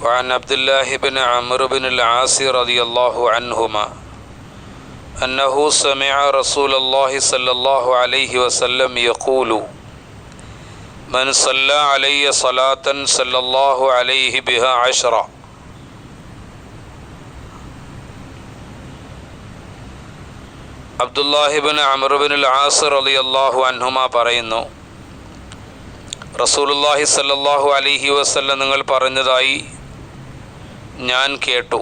وعن عبد الله بن عمرو بن العاص رضي الله عنهما أنه سمع رسول الله صلى الله عليه وسلم يقول من صلى علي صلاة صلى الله عليه بها 10. അബ്ദുല്ലാഹിബ്ൻ Amr bin as റളിയല്ലാഹു അൻഹുമ പറയുന്നു, റസൂലുള്ളാഹി സ്വല്ലല്ലാഹു അലൈഹി വസല്ലം നിങ്ങൾ പറഞ്ഞതായി ഞാൻ കേട്ടു.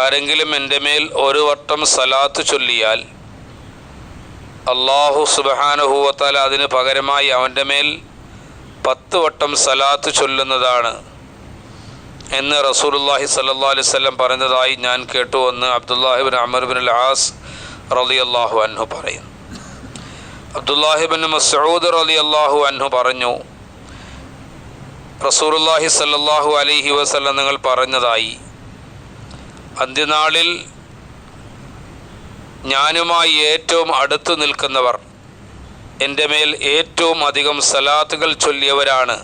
ആരെങ്കിലും എൻ്റെ മേൽ ഒരു വട്ടം സലാത്ത് ചൊല്ലിയാൽ അല്ലാഹു സുബ്ഹാനഹു വ തആല അതിന് പകരമായി അവൻ്റെ മേൽ 10 വട്ടം സലാത്ത് ചൊല്ലുന്നതാണ് എന്ന് റസൂലുള്ളാഹി സ്വല്ലല്ലാഹു അലൈഹി വസല്ലം പറഞ്ഞതായി ഞാൻ കേട്ടു എന്ന് അബ്ദുല്ലാഹിബ്ൻ അംർ ബിൻ ആസ് റളിയല്ലാഹു അൻഹു പറയുന്നു. അബ്ദുല്ലാഹിബ്ൻ മസ്ഊദ് റളിയല്ലാഹു അൻഹു പറഞ്ഞു, റസൂലുള്ളാഹി സ്വല്ലല്ലാഹു അലൈഹി വസല്ലം നിങ്ങൾ പറഞ്ഞതായി അന്ത്യനാളിൽ ഞാനുമായി ഏറ്റവും അടുത്തു നിൽക്കുന്നവർ എൻ്റെ മേൽ ഏറ്റവും അധികം സലാത്തുകൾ ചൊല്ലിയവരാണ്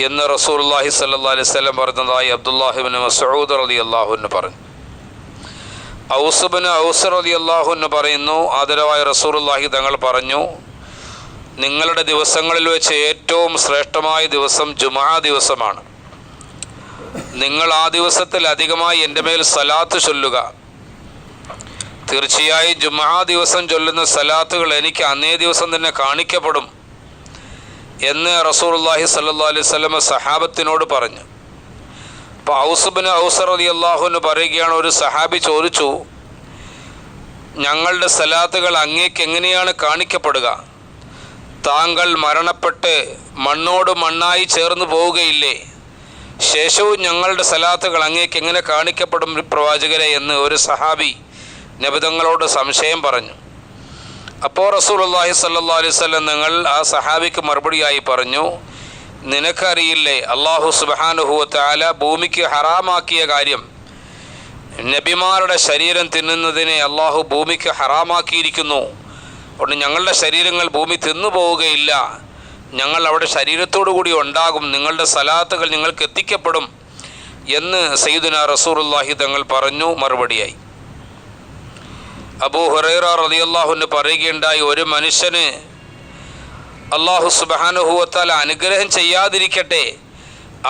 എന്ന് റസൂലുള്ളാഹി സ്വല്ലല്ലാഹു അലൈഹി വസല്ലം പറഞ്ഞതായി അബ്ദുല്ലാഹിബ്ൻ മസ്ഊദ് റളിയല്ലാഹു അൻഹു പറഞ്ഞു. ഔസ് ബിൻ ഔസ് റളിയല്ലാഹു അൻഹു പറയുന്നു, ആദരവായ റസൂലുള്ളാഹി തങ്ങൾ പറഞ്ഞു, നിങ്ങളുടെ ദിവസങ്ങളിൽ വെച്ച് ഏറ്റവും ശ്രേഷ്ഠമായ ദിവസം ജുമുഅ ദിവസമാണ്. നിങ്ങൾ ആ ദിവസത്തിൽ അധികമായി എൻ്റെ മേൽ സലാത്ത് ചൊല്ലുക. തീർച്ചയായും ജുമുഅ ദിവസം ചൊല്ലുന്ന സലാത്തുകൾ എനിക്ക് അന്നേ ദിവസം തന്നെ കാണിക്കപ്പെടും എന്ന് റസൂലുള്ളാഹി സ്വല്ലല്ലാഹു അലൈഹി വസല്ലം സഹാബത്തിനോട് പറഞ്ഞു. അപ്പോൾ ഔസ് ബിൻ ഔസ് റളിയല്ലാഹു അൻഹു പറയുകയാണ്, ഒരു സഹാബി ചോദിച്ചു, ഞങ്ങളുടെ സലാത്തുകൾ അങ്ങേക്ക് എങ്ങനെയാണ് കാണിക്കപ്പെടുക? താങ്കൾ മരണപ്പെട്ട് മണ്ണോട് മണ്ണായി ചേർന്ന് പോവുകയില്ലേ? ശേഷവും ഞങ്ങളുടെ സലാത്തുകൾ അങ്ങേക്ക് എങ്ങനെ കാണിക്കപ്പെടും പ്രവാചകരെ എന്ന് ഒരു സഹാബി നബി തങ്ങളോട് സംശയം പറഞ്ഞു. അപ്പോൾ റസൂലുള്ളാഹി സ്വല്ലല്ലാഹു അലൈഹി വസല്ലം നിങ്ങൾ ആ സഹാബിക്ക് മറുപടിയായി പറഞ്ഞു, നിനക്കറിയില്ലേ അല്ലാഹു സുബ്ഹാനഹു വ തആല ഭൂമിക്ക് ഹറാമാക്കിയ കാര്യം? നബിമാരുടെ ശരീരം തിന്നുന്നതിനെ അല്ലാഹു ഭൂമിക്ക് ഹറാമാക്കിയിരിക്കുന്നു. അതുകൊണ്ട് ഞങ്ങളുടെ ശരീരങ്ങൾ ഭൂമി തിന്നു പോവുകയില്ല, ഞങ്ങൾ അവിടെ ശരീരത്തോടു കൂടി ഉണ്ടാകും, നിങ്ങളുടെ സലാത്തുകൾ നിങ്ങൾക്ക് എത്തിക്കപ്പെടും എന്ന് സയ്യിദുനാ റസൂലുള്ളാഹി തങ്ങൾ പറഞ്ഞു മറുപടിയായി. അബൂ ഹുറൈറ റളിയല്ലാഹു അൻഹു പറയുകയുണ്ടായി, ഒരു മനുഷ്യന് അല്ലാഹു സുബ്ഹാനഹു വ തആല അനുഗ്രഹം ചെയ്യാതിരിക്കട്ടെ,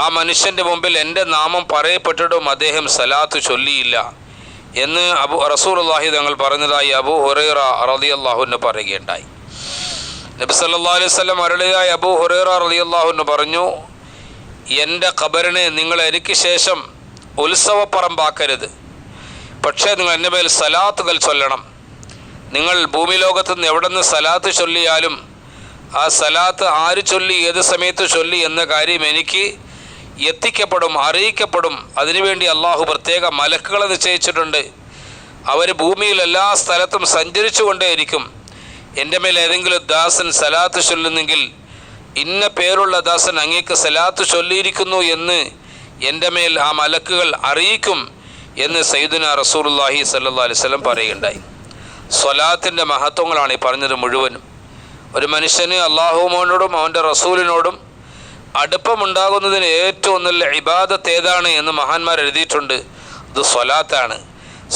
ആ മനുഷ്യൻ്റെ മുമ്പിൽ എൻ്റെ നാമം പറയപ്പെട്ടിട്ടും അദ്ദേഹം സലാത്ത് ചൊല്ലിയില്ല എന്ന് റസൂലുള്ളാഹി തങ്ങൾ പറഞ്ഞതായി അബൂ ഹുറൈറ റളിയല്ലാഹു അൻഹു പറയുകയുണ്ടായി. നബി സല്ലല്ലാഹു അലൈഹി വസല്ലം അരുളിയതായി അബൂ ഹുറൈറ റളിയല്ലാഹു അൻഹു പറഞ്ഞു, എൻ്റെ ഖബറിനെ നിങ്ങൾ എനിക്ക് ശേഷം ഉത്സവപ്പറമ്പാക്കരുത്, പക്ഷേ നിങ്ങൾ എൻ്റെ മേൽ സലാത്തുകൾ ചൊല്ലണം. നിങ്ങൾ ഭൂമി ലോകത്ത് നിന്ന് എവിടെ നിന്ന് സലാത്ത് ചൊല്ലിയാലും ആ സലാത്ത് ആര് ചൊല്ലി ഏത് സമയത്ത് ചൊല്ലി എന്ന കാര്യം എനിക്ക് എത്തിക്കപ്പെടും, അറിയിക്കപ്പെടും. അതിനുവേണ്ടി അള്ളാഹു പ്രത്യേക മലക്കുകളെ നിശ്ചയിച്ചിട്ടുണ്ട്. അവർ ഭൂമിയിൽ എല്ലാ സ്ഥലത്തും സഞ്ചരിച്ചു കൊണ്ടേയിരിക്കും. എൻ്റെ മേൽ ഏതെങ്കിലും ദാസൻ സലാത്ത് ചൊല്ലുന്നെങ്കിൽ ഇന്ന പേരുള്ള ദാസൻ അങ്ങേക്ക് സലാത്ത് ചൊല്ലിയിരിക്കുന്നു എന്ന് എൻ്റെ മേൽ ആ മലക്കുകൾ അറിയിക്കും എന്ന് സയ്യിദുനാ റസൂലുള്ളാഹി സ്വല്ലല്ലാഹു അലൈഹി വസല്ലം പറയുകയുണ്ടായി. സ്വലാത്തിൻ്റെ മഹത്വങ്ങളാണ് ഈ പറഞ്ഞത് മുഴുവനും. ഒരു മനുഷ്യന് അള്ളാഹുവിനോടും അവൻ്റെ റസൂലിനോടും അടുപ്പമുണ്ടാകുന്നതിന് ഏറ്റവും നല്ല ഇബാദത്ത് ഏതാണ് എന്ന് മഹാന്മാർ എഴുതിയിട്ടുണ്ട്. ഇത് സ്വലാത്താണ്.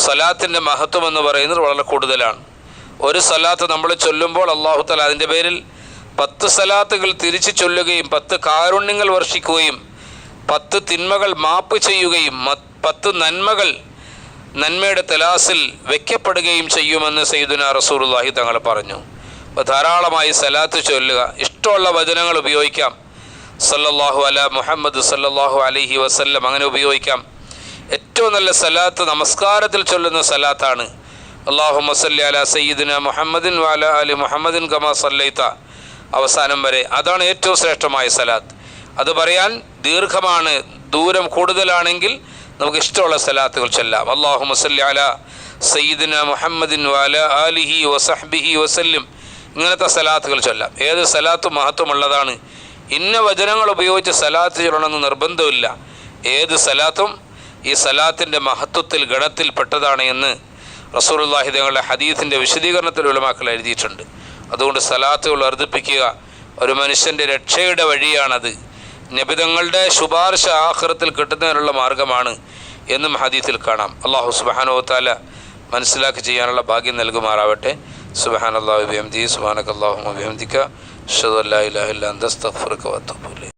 സ്വലാത്തിൻ്റെ മഹത്വം എന്ന് പറയുന്നത് വളരെ കൂടുതലാണ്. ഒരു സ്വലാത്ത് നമ്മൾ ചൊല്ലുമ്പോൾ അല്ലാഹു തആല അതിൻ്റെ പേരിൽ 10 സ്വലാത്തുകൾ തിരിച്ച് ചൊല്ലുകയും 10 കാരുണ്യങ്ങൾ വർഷിക്കുകയും 10 തിന്മകൾ മാപ്പ് ചെയ്യുകയും 10 നന്മകൾ നന്മയുടെ തലാസിൽ വെക്കപ്പെടുകയും ചെയ്യുമെന്ന് സയ്യിദുനാ റസൂലുള്ളാഹി തങ്ങൾ പറഞ്ഞു. അപ്പോൾ ധാരാളമായി സലാത്ത് ചൊല്ലുക. ഇഷ്ടമുള്ള വചനങ്ങൾ ഉപയോഗിക്കാം. സല്ലല്ലാഹു അലാ മുഹമ്മദ് സല്ലല്ലാഹു അലൈഹി വസല്ലം അങ്ങനെ ഉപയോഗിക്കാം. ഏറ്റവും നല്ല സലാത്ത് നമസ്കാരത്തിൽ ചൊല്ലുന്ന സലാത്താണ്. അല്ലാഹുമ്മ സല്ലി അലാ സയ്യിദിന മുഹമ്മദിൻ വഅലാ ആലി മുഹമ്മദിൻ കമാ സല്ലൈത അവസാനം വരെ. അതാണ് ഏറ്റവും ശ്രേഷ്ഠമായ സലാത്ത്. അത് പറയാൻ ദീർഘമാണ്, ദൂരം കൂടുതലാണെങ്കിൽ നമുക്ക് ഇഷ്ടമുള്ള സലാത്തുകൾ ചൊല്ലാം. അല്ലാഹുമ്മ സല്ലി അലാ സയ്യിദിന മുഹമ്മദിൻ വഅലാ ആലിഹി വസഹ്ബിഹി വസല്ലം. ഇങ്ങനത്തെ സലാത്തുകൾ ചൊല്ലാം. ഏത് സലാത്തും മഹത്വമുള്ളതാണ്. ഇന്ന വചനങ്ങൾ ഉപയോഗിച്ച് സലാത്ത് ചൊല്ലണമെന്ന് നിർബന്ധമില്ല. ഏത് സലാത്തും ഈ സലാത്തിൻ്റെ മഹത്വത്തിൽ ഗണത്തിൽ പെട്ടതാണ് എന്ന് റസൂലുള്ളാഹി തങ്ങളുടെ ഹദീസിൻ്റെ വിശദീകരണത്തിൽ ഉലമാക്കൾ എഴുതിയിട്ടുണ്ട്. അതുകൊണ്ട് സലാത്തുകൾ വർദ്ധിപ്പിക്കുക ഒരു മനുഷ്യൻ്റെ രക്ഷയുടെ വഴിയാണത്. നബിതങ്ങളുടെ ശുപാർശ ആഖിറത്തിൽ കിട്ടുന്നതിനുള്ള മാർഗമാണ് എന്നും ഹദീസിൽ കാണാം. അല്ലാഹു സുബ്ഹാനഹു വ തആല മനസ്സിലാക്കി ചെയ്യാനുള്ള ഭാഗ്യം നൽകുമാറാവട്ടെ. സുബ്ഹാനല്ലാഹി വബിഹംദിഹി സുബ്ഹാനകല്ലാഹുമ്മ വബിഹംദിക അഷ്ഹദു അല്ലാ ഇലാഹ ഇല്ല അൻത അസ്തഗ്ഫിറുക വഅത്തൂബു ഇലൈക്.